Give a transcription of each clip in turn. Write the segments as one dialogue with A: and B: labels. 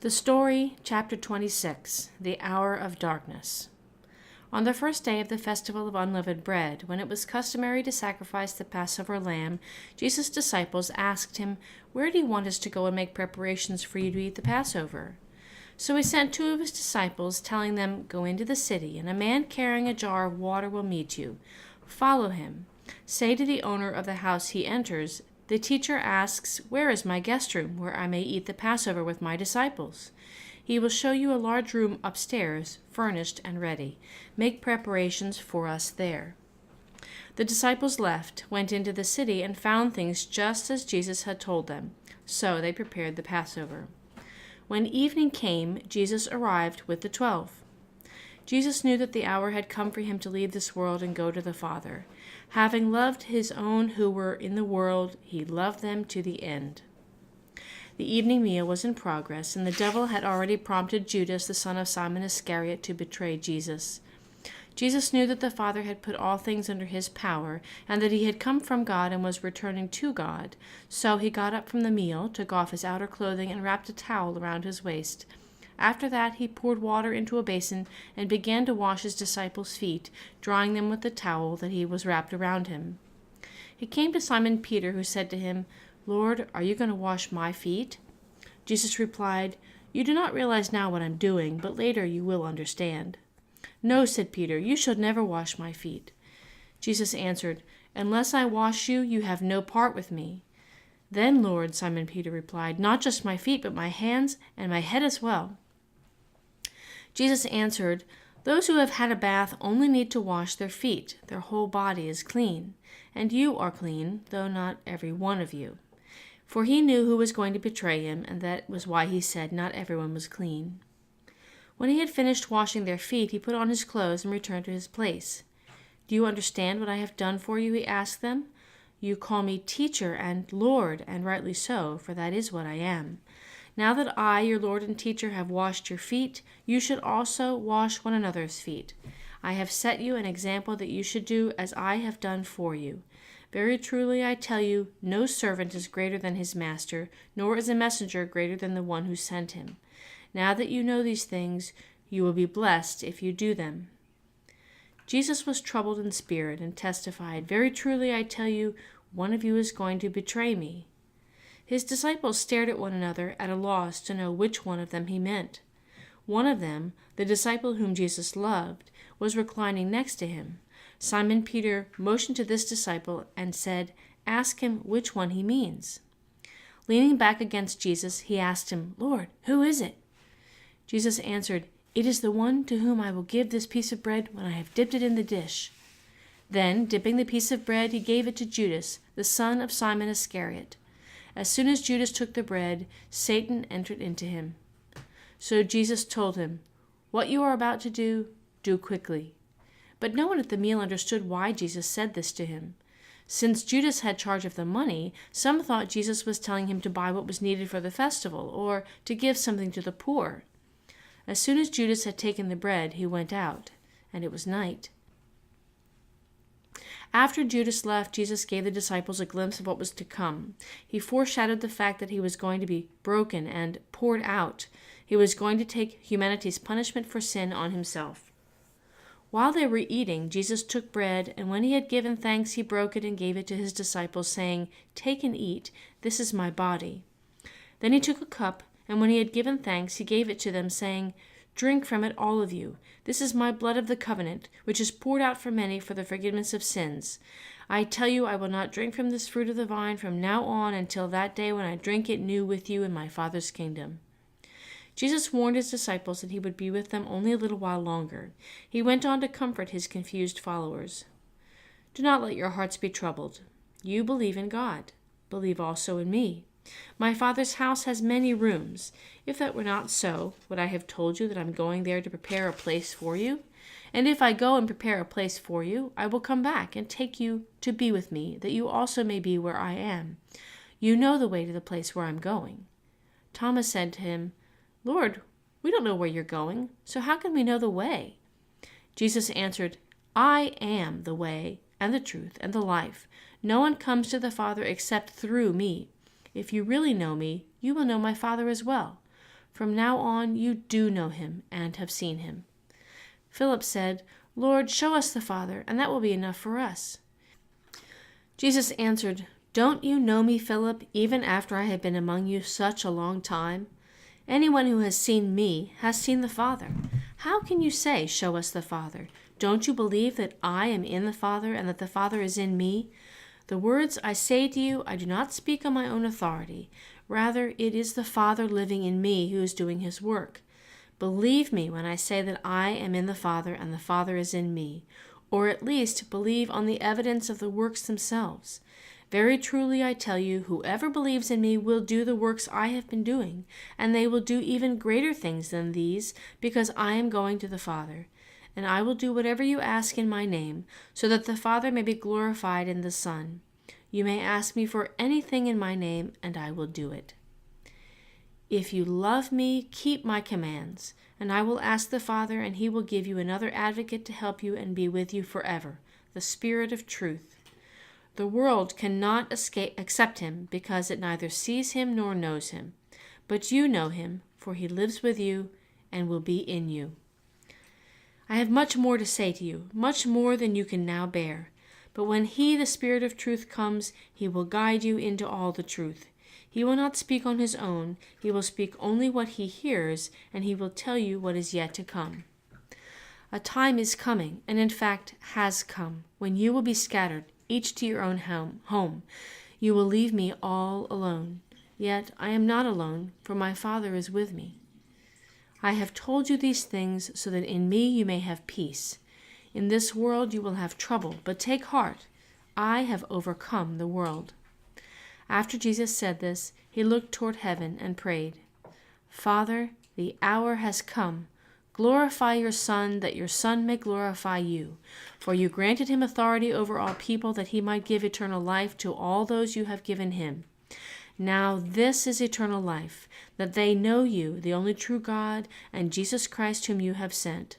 A: The story, chapter 26, The Hour of Darkness. On the first day of the festival of unleavened bread, when it was customary to sacrifice the Passover lamb, Jesus' disciples asked him, "Where do you want us to go and make preparations for you to eat the Passover?" So he sent two of his disciples, telling them, "Go into the city, and a man carrying a jar of water will meet you. Follow him. Say to the owner of the house he enters, 'The teacher asks, where is my guest room, where I may eat the Passover with my disciples?' He will show you a large room upstairs, furnished and ready. Make preparations for us there." The disciples left, went into the city, and found things just as Jesus had told them. So they prepared the Passover. When evening came, Jesus arrived with the 12. Jesus knew that the hour had come for him to leave this world and go to the Father. Having loved his own who were in the world, he loved them to the end. The evening meal was in progress, and the devil had already prompted Judas, the son of Simon Iscariot, to betray Jesus. Jesus knew that the Father had put all things under his power, and that he had come from God and was returning to God. So he got up from the meal, took off his outer clothing, and wrapped a towel around his waist. After that, he poured water into a basin and began to wash his disciples' feet, drying them with the towel that he was wrapped around him. He came to Simon Peter, who said to him, "Lord, are you going to wash my feet?" Jesus replied, "You do not realize now what I'm doing, but later you will understand." "No," said Peter, "you shall never wash my feet." Jesus answered, "Unless I wash you, you have no part with me." "Then, Lord," Simon Peter replied, "not just my feet, but my hands and my head as well." Jesus answered, "Those who have had a bath only need to wash their feet. Their whole body is clean. And you are clean, though not every one of you." For he knew who was going to betray him, and that was why he said not everyone was clean. When he had finished washing their feet, he put on his clothes and returned to his place. "Do you understand what I have done for you?" he asked them. "You call me teacher and Lord, and rightly so, for that is what I am. Now that I, your Lord and teacher, have washed your feet, you should also wash one another's feet. I have set you an example that you should do as I have done for you. Very truly I tell you, no servant is greater than his master, nor is a messenger greater than the one who sent him. Now that you know these things, you will be blessed if you do them." Jesus was troubled in spirit and testified, "Very truly I tell you, one of you is going to betray me." His disciples stared at one another, at a loss to know which one of them he meant. One of them, the disciple whom Jesus loved, was reclining next to him. Simon Peter motioned to this disciple and said, "Ask him which one he means." Leaning back against Jesus, he asked him, "Lord, who is it?" Jesus answered, "It is the one to whom I will give this piece of bread when I have dipped it in the dish." Then, dipping the piece of bread, he gave it to Judas, the son of Simon Iscariot. As soon as Judas took the bread, Satan entered into him. So Jesus told him, "What you are about to do, do quickly." But no one at the meal understood why Jesus said this to him. Since Judas had charge of the money, some thought Jesus was telling him to buy what was needed for the festival, or to give something to the poor. As soon as Judas had taken the bread, he went out, and it was night. After Judas left, Jesus gave the disciples a glimpse of what was to come. He foreshadowed the fact that he was going to be broken and poured out. He was going to take humanity's punishment for sin on himself. While they were eating, Jesus took bread, and when he had given thanks, he broke it and gave it to his disciples, saying, "Take and eat, this is my body." Then he took a cup, and when he had given thanks, he gave it to them, saying, "Drink from it, all of you. This is my blood of the covenant, which is poured out for many for the forgiveness of sins. I tell you, I will not drink from this fruit of the vine from now on until that day when I drink it new with you in my Father's kingdom." Jesus warned his disciples that he would be with them only a little while longer. He went on to comfort his confused followers. "Do not let your hearts be troubled. You believe in God. Believe also in me. My Father's house has many rooms. If that were not so, would I have told you that I'm going there to prepare a place for you? And if I go and prepare a place for you, I will come back and take you to be with me, that you also may be where I am. You know the way to the place where I'm going." Thomas said to him, "Lord, we don't know where you're going, so how can we know the way?" Jesus answered, "I am the way and the truth and the life. No one comes to the Father except through me. If you really know me, you will know my Father as well. From now on you do know him and have seen him." Philip said, "Lord, show us the Father, and that will be enough for us." Jesus answered, "Don't you know me, Philip, even after I have been among you such a long time? Anyone who has seen me has seen the Father. How can you say, 'Show us the Father'? Don't you believe that I am in the Father and that the Father is in me? The words I say to you, I do not speak on my own authority. Rather, it is the Father living in me who is doing his work. Believe me when I say that I am in the Father and the Father is in me, or at least believe on the evidence of the works themselves. Very truly I tell you, whoever believes in me will do the works I have been doing, and they will do even greater things than these, because I am going to the Father. And I will do whatever you ask in my name, so that the Father may be glorified in the Son. You may ask me for anything in my name, and I will do it. If you love me, keep my commands, and I will ask the Father, and he will give you another advocate to help you and be with you forever, the Spirit of truth. The world cannot accept him, because it neither sees him nor knows him. But you know him, for he lives with you and will be in you. I have much more to say to you, much more than you can now bear. But when he, the Spirit of truth, comes, he will guide you into all the truth. He will not speak on his own. He will speak only what he hears, and he will tell you what is yet to come. A time is coming, and in fact has come, when you will be scattered, each to your own home. You will leave me all alone. Yet I am not alone, for my Father is with me. I have told you these things so that in me you may have peace. In this world you will have trouble, but take heart. I have overcome the world." After Jesus said this, he looked toward heaven and prayed, "Father, the hour has come. Glorify your Son, that your Son may glorify you. For you granted him authority over all people, that he might give eternal life to all those you have given him. Now this is eternal life, that they know you, the only true God, and Jesus Christ whom you have sent.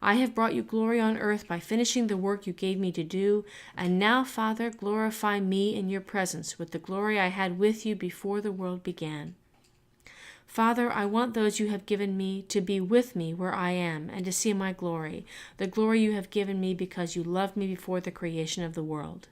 A: I have brought you glory on earth by finishing the work you gave me to do, and now, Father, glorify me in your presence with the glory I had with you before the world began. Father, I want those you have given me to be with me where I am, and to see my glory, the glory you have given me because you loved me before the creation of the world.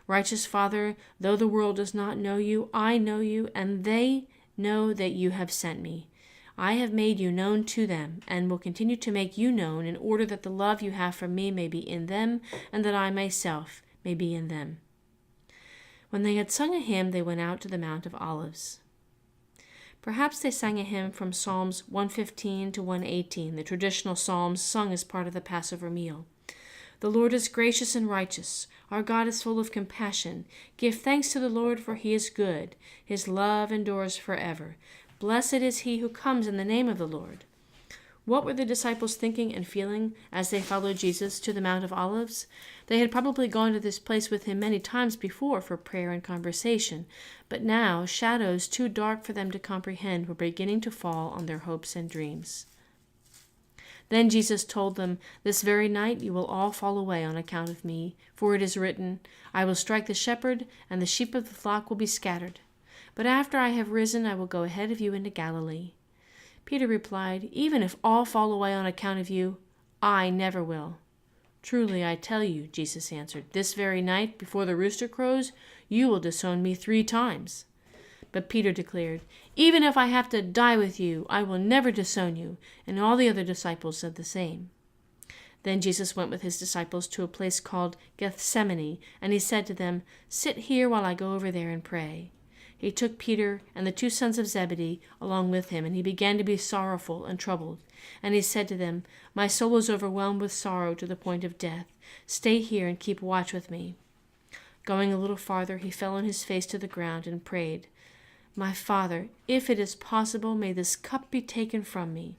A: Righteous Father, though the world does not know you, I know you, and they know that you have sent me. I have made you known to them, and will continue to make you known, in order that the love you have for me may be in them, and that I myself may be in them." When they had sung a hymn, they went out to the Mount of Olives. Perhaps they sang a hymn from Psalms 115 to 118, the traditional psalms sung as part of the Passover meal. "The Lord is gracious and righteous. Our God is full of compassion. Give thanks to the Lord, for he is good. His love endures forever. Blessed is he who comes in the name of the Lord." What were the disciples thinking and feeling as they followed Jesus to the Mount of Olives? They had probably gone to this place with him many times before for prayer and conversation, but now shadows too dark for them to comprehend were beginning to fall on their hopes and dreams. Then Jesus told them, "This very night you will all fall away on account of me, for it is written, 'I will strike the shepherd, and the sheep of the flock will be scattered.' But after I have risen, I will go ahead of you into Galilee." Peter replied, "Even if all fall away on account of you, I never will." "Truly I tell you," Jesus answered, "this very night, before the rooster crows, you will disown me 3 times. But Peter declared, "Even if I have to die with you, I will never disown you." And all the other disciples said the same. Then Jesus went with his disciples to a place called Gethsemane, and he said to them, "Sit here while I go over there and pray." He took Peter and the 2 sons of Zebedee along with him, and he began to be sorrowful and troubled. And he said to them, "My soul is overwhelmed with sorrow to the point of death. Stay here and keep watch with me." Going a little farther, he fell on his face to the ground and prayed, "My Father, if it is possible, may this cup be taken from me.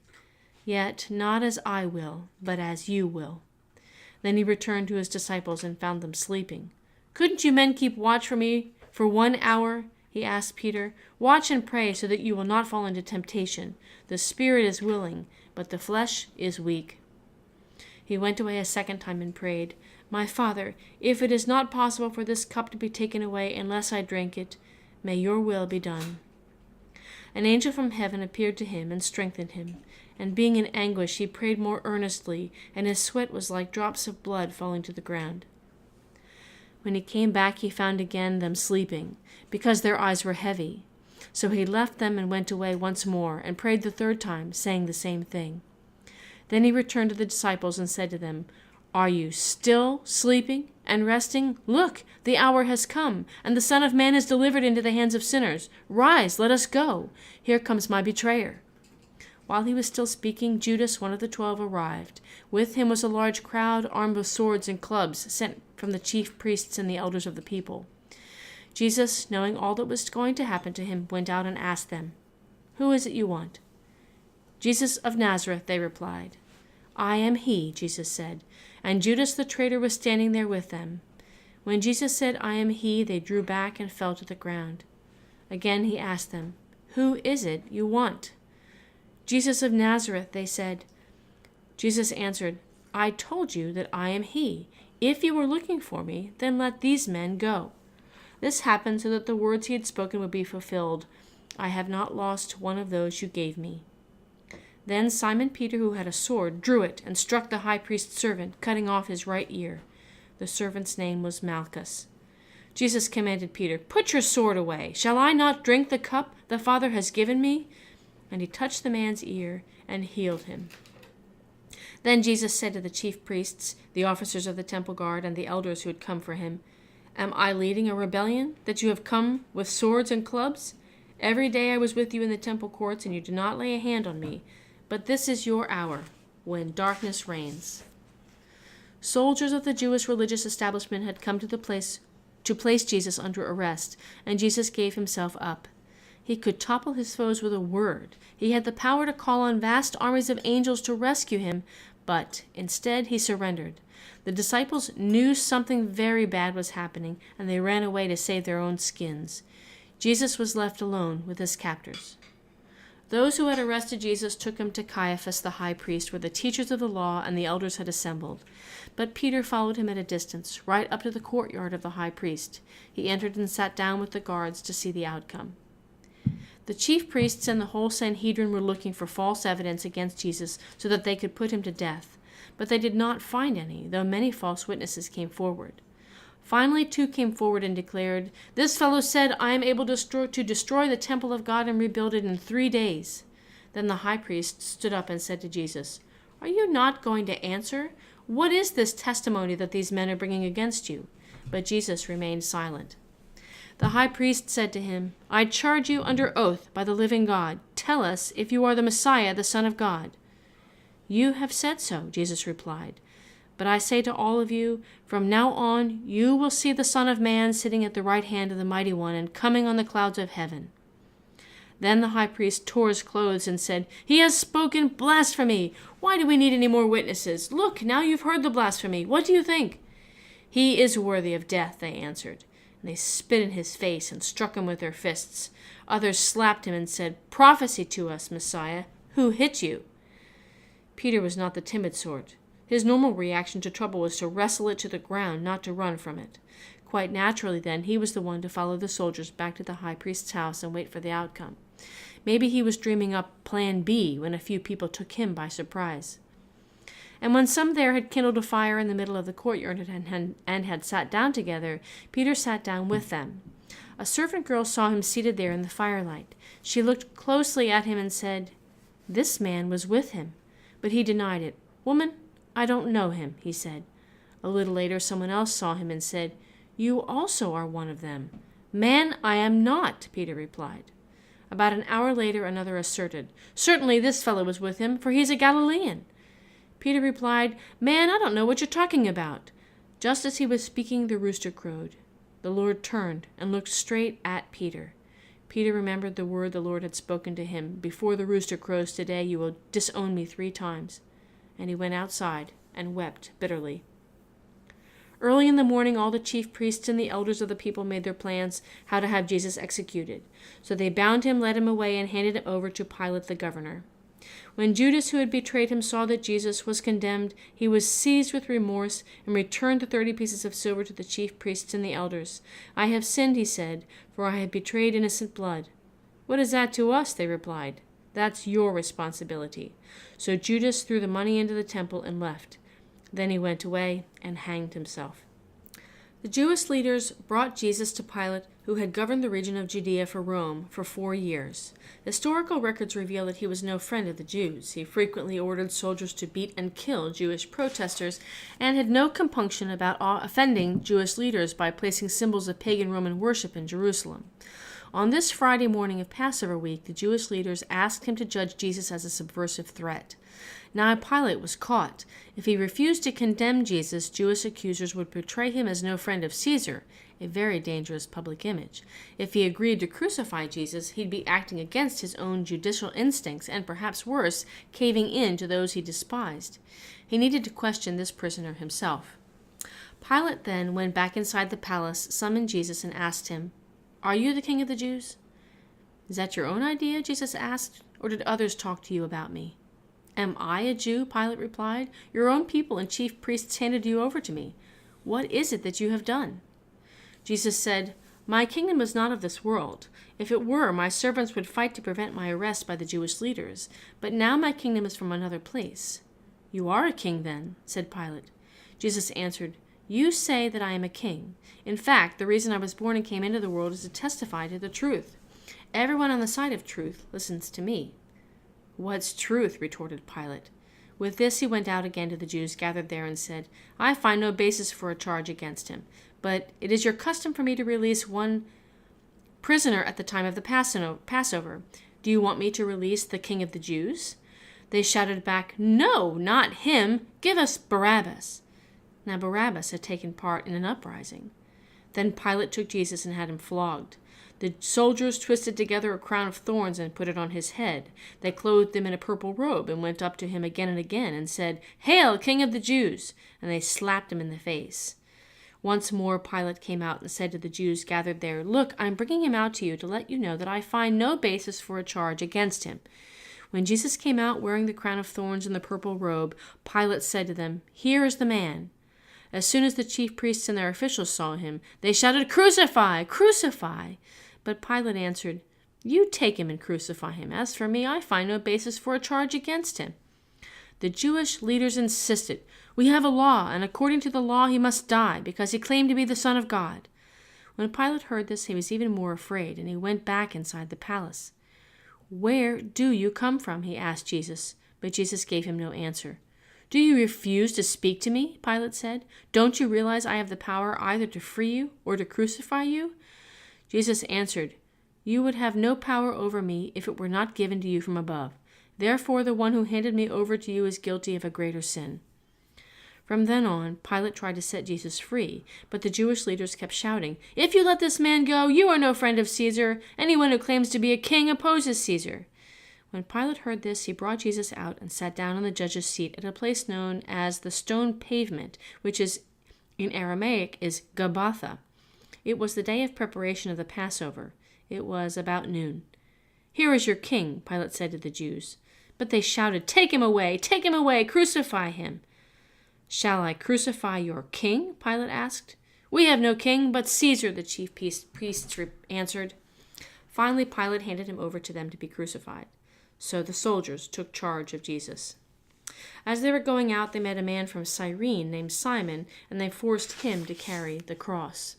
A: Yet not as I will, but as you will." Then he returned to his disciples and found them sleeping. "Couldn't you men keep watch for me for 1 hour?" he asked Peter. "Watch and pray so that you will not fall into temptation. The spirit is willing, but the flesh is weak." He went away a second time and prayed, "My Father, if it is not possible for this cup to be taken away unless I drink it, may your will be done." An angel from heaven appeared to him and strengthened him. And being in anguish, he prayed more earnestly, and his sweat was like drops of blood falling to the ground. When he came back, he found again them sleeping, because their eyes were heavy. So he left them and went away once more, and prayed the third time, saying the same thing. Then he returned to the disciples and said to them, "Are you still sleeping and resting? Look, the hour has come, and the Son of Man is delivered into the hands of sinners. Rise, let us go. Here comes my betrayer." While he was still speaking, Judas, one of the 12, arrived. With him was a large crowd, armed with swords and clubs, sent from the chief priests and the elders of the people. Jesus, knowing all that was going to happen to him, went out and asked them, "Who is it you want?" "Jesus of Nazareth," they replied. "I am he," Jesus said, and Judas the traitor was standing there with them. When Jesus said, "I am he," they drew back and fell to the ground. Again he asked them, "Who is it you want?" "Jesus of Nazareth," they said. Jesus answered, "I told you that I am he. If you were looking for me, then let these men go." This happened so that the words he had spoken would be fulfilled. "I have not lost one of those you gave me." Then Simon Peter, who had a sword, drew it and struck the high priest's servant, cutting off his right ear. The servant's name was Malchus. Jesus commanded Peter, "Put your sword away. Shall I not drink the cup the Father has given me?" And he touched the man's ear and healed him. Then Jesus said to the chief priests, the officers of the temple guard, and the elders who had come for him, "Am I leading a rebellion, that you have come with swords and clubs? Every day I was with you in the temple courts, and you did not lay a hand on me. But this is your hour, when darkness reigns." Soldiers of the Jewish religious establishment had come to the place to place Jesus under arrest, and Jesus gave himself up. He could topple his foes with a word. He had the power to call on vast armies of angels to rescue him, but instead he surrendered. The disciples knew something very bad was happening, and they ran away to save their own skins. Jesus was left alone with his captors. Those who had arrested Jesus took him to Caiaphas the high priest, where the teachers of the law and the elders had assembled. But Peter followed him at a distance, right up to the courtyard of the high priest. He entered and sat down with the guards to see the outcome. The chief priests and the whole Sanhedrin were looking for false evidence against Jesus so that they could put him to death. But they did not find any, though many false witnesses came forward. Finally, 2 came forward and declared, "This fellow said, 'I am able to destroy the temple of God and rebuild it in 3 days.'" Then the high priest stood up and said to Jesus, "Are you not going to answer? What is this testimony that these men are bringing against you?" But Jesus remained silent. The high priest said to him, "I charge you under oath by the living God. Tell us if you are the Messiah, the Son of God." "You have said so," Jesus replied. "But I say to all of you, from now on you will see the Son of Man sitting at the right hand of the Mighty One and coming on the clouds of heaven." Then the high priest tore his clothes and said, "He has spoken blasphemy. Why do we need any more witnesses? Look, now you've heard the blasphemy. What do you think?" "He is worthy of death," they answered. And they spit in his face and struck him with their fists. Others slapped him and said, "Prophesy to us, Messiah. Who hit you?" Peter was not the timid sort. His normal reaction to trouble was to wrestle it to the ground, not to run from it. Quite naturally, then, he was the one to follow the soldiers back to the high priest's house and wait for the outcome. Maybe he was dreaming up Plan B when a few people took him by surprise. And when some there had kindled a fire in the middle of the courtyard and had sat down together, Peter sat down with them. A servant girl saw him seated there in the firelight. She looked closely at him and said, "This man was with him." But he denied it. "Woman, I don't know him," he said. A little later, someone else saw him and said, "You also are one of them." "Man, I am not," Peter replied. About an hour later, another asserted, "Certainly this fellow was with him, for he is a Galilean." Peter replied, "Man, I don't know what you're talking about." Just as he was speaking, the rooster crowed. The Lord turned and looked straight at Peter. Peter remembered the word the Lord had spoken to him, "Before the rooster crows today, you will disown me 3 times. And he went outside and wept bitterly. Early in the morning, all the chief priests and the elders of the people made their plans how to have Jesus executed. So they bound him, led him away, and handed him over to Pilate the governor. When Judas, who had betrayed him, saw that Jesus was condemned, he was seized with remorse and returned the 30 pieces of silver to the chief priests and the elders. "I have sinned," he said, "for I have betrayed innocent blood." "What is that to us?" they replied. "That's your responsibility." So Judas threw the money into the temple and left. Then he went away and hanged himself. The Jewish leaders brought Jesus to Pilate, who had governed the region of Judea for Rome for 4 years. Historical records reveal that he was no friend of the Jews. He frequently ordered soldiers to beat and kill Jewish protesters and had no compunction about offending Jewish leaders by placing symbols of pagan Roman worship in Jerusalem. On this Friday morning of Passover week, the Jewish leaders asked him to judge Jesus as a subversive threat. Now Pilate was caught. If he refused to condemn Jesus, Jewish accusers would portray him as no friend of Caesar, a very dangerous public image. If he agreed to crucify Jesus, he'd be acting against his own judicial instincts and, perhaps worse, caving in to those he despised. He needed to question this prisoner himself. Pilate then went back inside the palace, summoned Jesus, and asked him, "Are you the king of the Jews?" "Is that your own idea?" Jesus asked, "or did others talk to you about me?" "Am I a Jew?" Pilate replied. "Your own people and chief priests handed you over to me. What is it that you have done?" Jesus said, "My kingdom is not of this world. If it were, my servants would fight to prevent my arrest by the Jewish leaders. But now my kingdom is from another place." "You are a king, then," said Pilate. Jesus answered, "You say that I am a king. In fact, the reason I was born and came into the world is to testify to the truth. Everyone on the side of truth listens to me." "What's truth?" retorted Pilate. With this he went out again to the Jews gathered there and said, "I find no basis for a charge against him. But it is your custom for me to release one prisoner at the time of the Passover. Do you want me to release the king of the Jews?" They shouted back, "No, not him. Give us Barabbas." Now Barabbas had taken part in an uprising. Then Pilate took Jesus and had him flogged. The soldiers twisted together a crown of thorns and put it on his head. They clothed him in a purple robe and went up to him again and again and said, "Hail, King of the Jews!" And they slapped him in the face. Once more Pilate came out and said to the Jews gathered there, "Look, I'm bringing him out to you to let you know that I find no basis for a charge against him." When Jesus came out wearing the crown of thorns and the purple robe, Pilate said to them, "Here is the man." As soon as the chief priests and their officials saw him, they shouted, "Crucify! Crucify!" But Pilate answered, "You take him and crucify him. As for me, I find no basis for a charge against him." The Jewish leaders insisted, "We have a law, and according to the law he must die, because he claimed to be the Son of God." When Pilate heard this, he was even more afraid, and he went back inside the palace. "Where do you come from?" he asked Jesus, but Jesus gave him no answer. "Do you refuse to speak to me?" Pilate said. "Don't you realize I have the power either to free you or to crucify you?" Jesus answered, "You would have no power over me if it were not given to you from above. Therefore the one who handed me over to you is guilty of a greater sin." From then on, Pilate tried to set Jesus free, but the Jewish leaders kept shouting, "If you let this man go, you are no friend of Caesar. Anyone who claims to be a king opposes Caesar." When Pilate heard this, he brought Jesus out and sat down on the judge's seat at a place known as the Stone Pavement, which is in Aramaic is Gabbatha. It was the day of preparation of the Passover. It was about noon. "Here is your king," Pilate said to the Jews. But they shouted, "Take him away! Take him away! Crucify him!" "Shall I crucify your king?" Pilate asked. "We have no king but Caesar," the chief priests answered. Finally, Pilate handed him over to them to be crucified. So the soldiers took charge of Jesus. As they were going out, they met a man from Cyrene named Simon, and they forced him to carry the cross.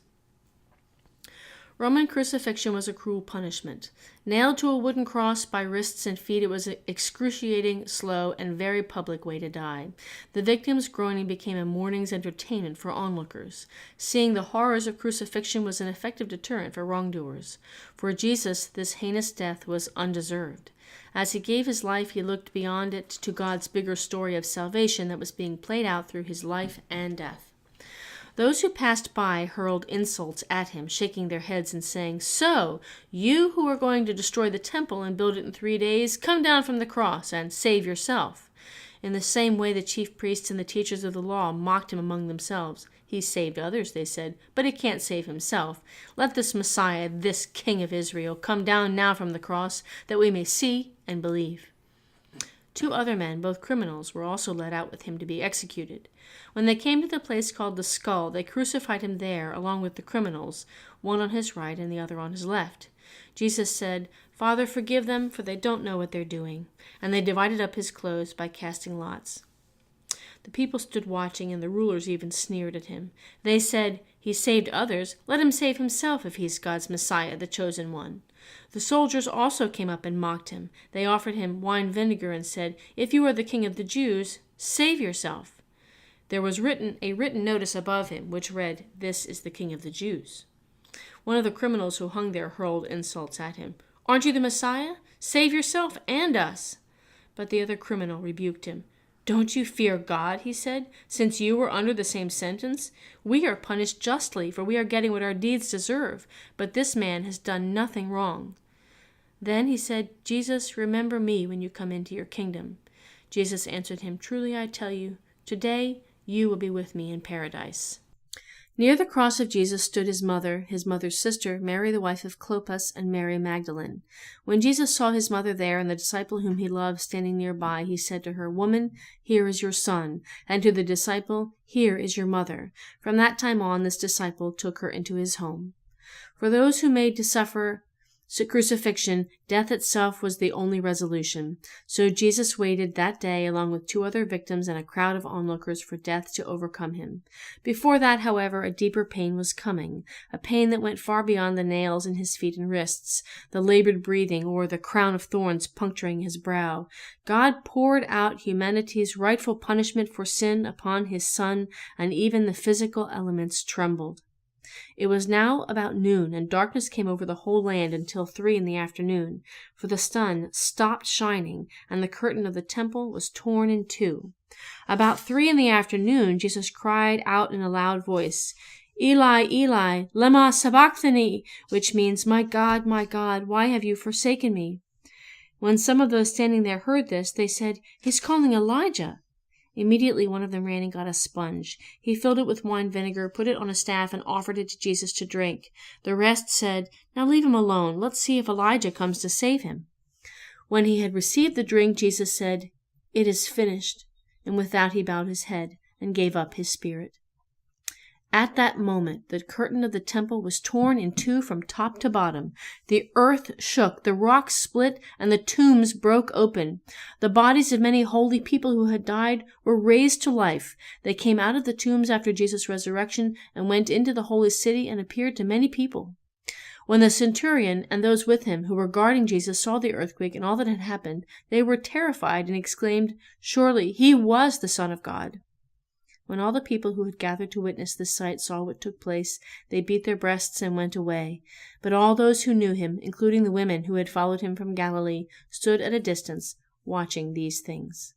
A: Roman crucifixion was a cruel punishment. Nailed to a wooden cross by wrists and feet, it was an excruciating, slow, and very public way to die. The victim's groaning became a morning's entertainment for onlookers. Seeing the horrors of crucifixion was an effective deterrent for wrongdoers. For Jesus, this heinous death was undeserved. As he gave his life, he looked beyond it to God's bigger story of salvation that was being played out through his life and death. Those who passed by hurled insults at him, shaking their heads and saying, "So, you who are going to destroy the temple and build it in 3 days, come down from the cross and save yourself." In the same way, the chief priests and the teachers of the law mocked him among themselves. "He saved others," they said, "but he can't save himself. Let this Messiah, this King of Israel, come down now from the cross, that we may see and believe." 2 other men, both criminals, were also led out with him to be executed. When they came to the place called the Skull, they crucified him there along with the criminals, one on his right and the other on his left. Jesus said, "Father, forgive them, for they don't know what they're doing." And they divided up his clothes by casting lots. The people stood watching, and the rulers even sneered at him. They said, "He saved others. Let him save himself if he's God's Messiah, the chosen one." The soldiers also came up and mocked him. They offered him wine vinegar and said, "If you are the king of the Jews, save yourself." There was a written notice above him, which read, "This is the King of the Jews." One of the criminals who hung there hurled insults at him. "Aren't you the Messiah? Save yourself and us." But the other criminal rebuked him. "Don't you fear God," he said, "since you were under the same sentence? We are punished justly, for we are getting what our deeds deserve, but this man has done nothing wrong." Then he said, "Jesus, remember me when you come into your kingdom." Jesus answered him, "Truly I tell you, today you will be with me in paradise." Near the cross of Jesus stood his mother's sister, Mary the wife of Clopas, and Mary Magdalene. When Jesus saw his mother there and the disciple whom he loved standing nearby, he said to her, "Woman, here is your son," and to the disciple, "Here is your mother." From that time on, this disciple took her into his home. For those who made to suffer crucifixion, death itself was the only resolution. So Jesus waited that day along with 2 other victims and a crowd of onlookers for death to overcome him. Before that, however, a deeper pain was coming, a pain that went far beyond the nails in his feet and wrists, the labored breathing, or the crown of thorns puncturing his brow. God poured out humanity's rightful punishment for sin upon his Son, and even the physical elements trembled. It was now about noon, and darkness came over the whole land until 3 in the afternoon, for the sun stopped shining, and the curtain of the temple was torn in 2. About 3 in the afternoon, Jesus cried out in a loud voice, "Eli, Eli, lema sabachthani," which means, my God, why have you forsaken me?" When some of those standing there heard this, they said, "He's calling Elijah." Immediately one of them ran and got a sponge. He filled it with wine vinegar, put it on a staff, and offered it to Jesus to drink. The rest said, "Now leave him alone. Let's see if Elijah comes to save him." When he had received the drink, Jesus said, "It is finished." And with that he bowed his head and gave up his spirit. At that moment, the curtain of the temple was torn in 2 from top to bottom. The earth shook, the rocks split, and the tombs broke open. The bodies of many holy people who had died were raised to life. They came out of the tombs after Jesus' resurrection and went into the holy city and appeared to many people. When the centurion and those with him who were guarding Jesus saw the earthquake and all that had happened, they were terrified and exclaimed, "Surely he was the Son of God." When all the people who had gathered to witness this sight saw what took place, they beat their breasts and went away. But all those who knew him, including the women who had followed him from Galilee, stood at a distance, watching these things.